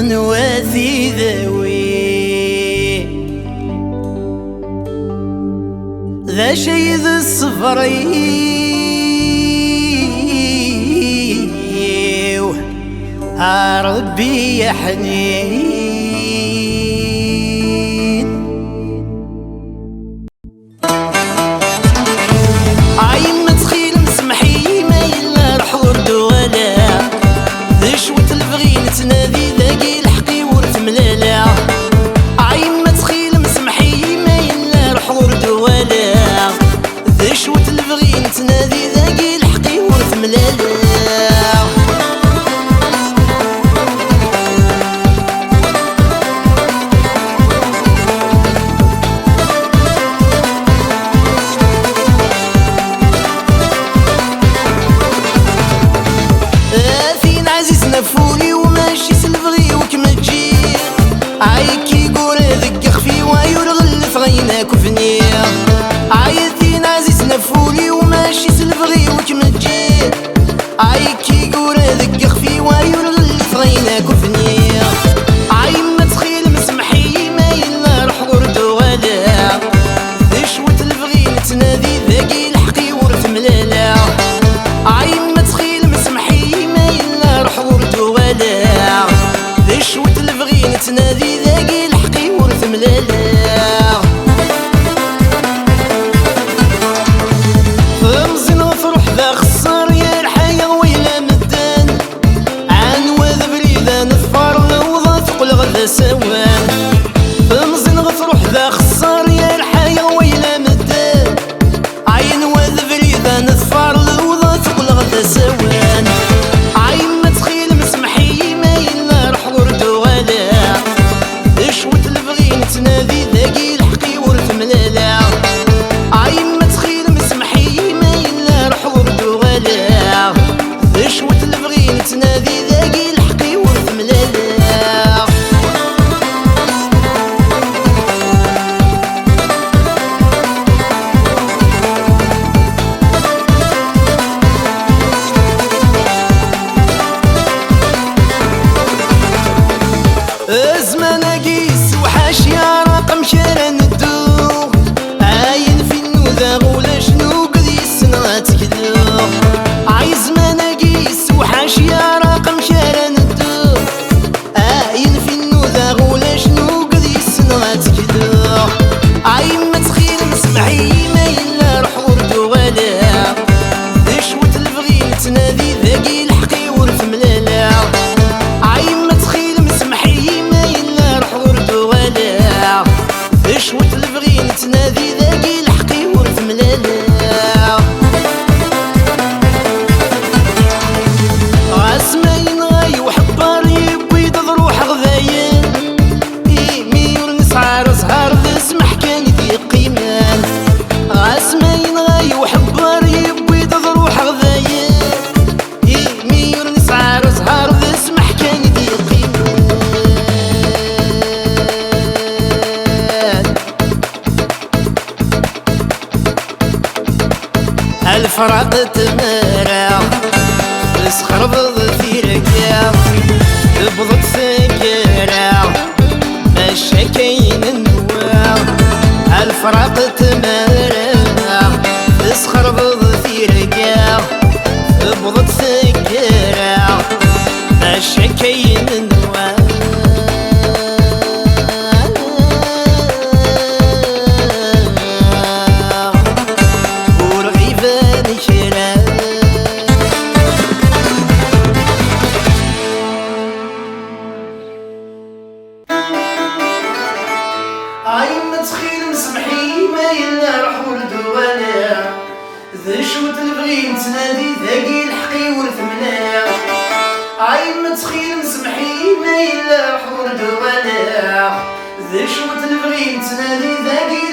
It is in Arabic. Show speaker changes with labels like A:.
A: نواثي ذوي ذا شي ذا الصفري ربي يا حنين عين ما تخيل مسمحي ما يلا رح ورد ولا ذا شوت البغي نتنادي ذاقي الحقي ورث ملالا عين ما تخيل مسمحي ما يلا رح ورد ولا ذا شوت البغي نتنادي ذاقي الحقي ورث ملالا نفولي وماشي سلفغي وكما تجي عايكي قوري ذق خفي ويرغلف غيناك وفنيا عايثين عزيز نفولي وماشي سلفغي وكما تجي عايكي قوري ذق خفي ويرغلف غيناك وفنيا عايم ما تخيل مسمحي ما يلا رح ورد ولا ذشوة البغي نتنادي ذاقي الحقي ورث ملالا عايم ما تخيل مسمحي ما يلا رح ورد ولا ذشوة البغي نتنادي ذاقي الحقي ورث ملالا فمزن وفرح ذا خسر يا الحياة ويلا مدان عن وذ بريدة نفر وضا ثقل غدا سوان فمزن وفرح ذا خسر يا الحياة ويلا مدان عين وذ بريدة نفر وضا ثقل غدا سوان عين ما تخيل مسمحي ما يلا رح ورد ولا ذشوة البغي نتنادي ذاقي الحقي ورث ملالا عين ما تخيل مسمحي ما يلا رح ورد ولا ذشوة البغي نتنادي ذاقي الحقي ورث ملالا زمان اقيس وحاش يا رقم شارع ندوغ عاين في النوذا غولا شنو قد يسنا تكدوغ عاي زمان اقيس وحاش يا رقم شارع ندوغ عاين في النوذا غولا شنو قد يسنا تكدوغ عاي ما تخيل مسمحي ما يلا رح ورد ولا ذشوة البغي نتنادي ذاقي الحقي ورث ملالا عاي ما تخيل مسمحي ما يلا رح ورد ولا ذشوة البغي نتنادي ذاقي الحقي ورث ملالا عسماين غاي وحبار يبيض ضروح غذايا ميور نسعر زهر ذا سمح كان ذي قيمان عسماين غاي وحبار يبيض ضروح غذايا ميور نسعر زهر ذا سمح كان ذي قيمان الفراق تمرع تسخر في ركاب تبضت سكرع ماشا كاين النواع الفراق تمرع تسخر في ركاب تبضت سكرع ماشا كاين النواع عين ما تخيل مسمحي ما يلا رح ورد ولا ذشوة البغي نتنادي ذاقي الحقي ورث ملالا عين ما تخيل مسمحي ما يلا رح ورد ولا ذشوة البغي نتنادي ذاقي